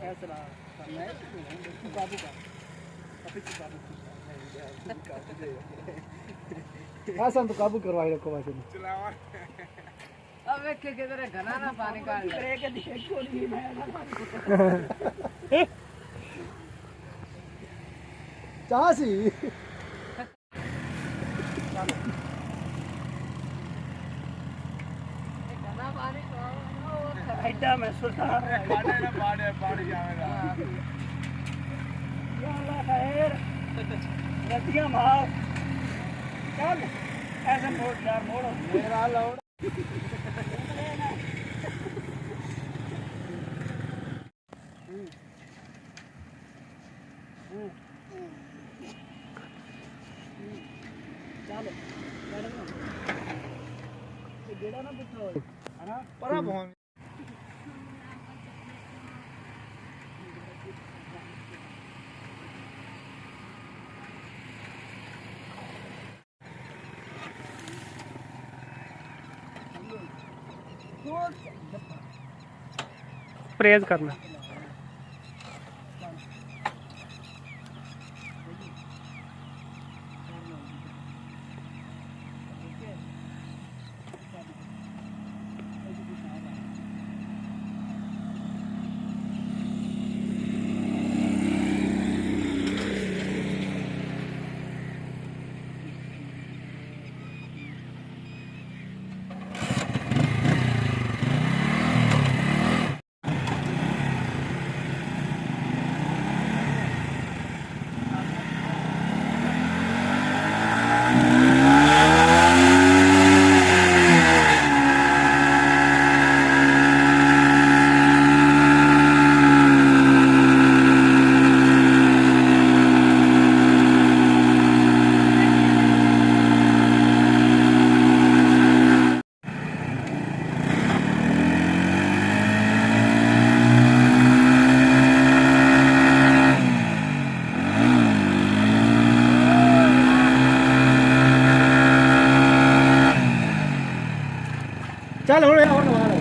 फैसला करना है तू काबू कर अभी तू काबू ऐसा तो काबू करवाई रखो वैसे चलावा अब वे के किधर घना ना पानी काट ले के दिखे छोड़ी मैं चासी घना पानी को ऐडा मैं सुधार बाड़े ना बाड़े बाड़ जाएगा या अल्लाह खैर रतियां मार चल ऐसे मोड़ यार मोड़ो मेरा लौड़ चलो गेड़ा ना पुछो है ना परा भवन प्रेज करना चल हुण और नवा ले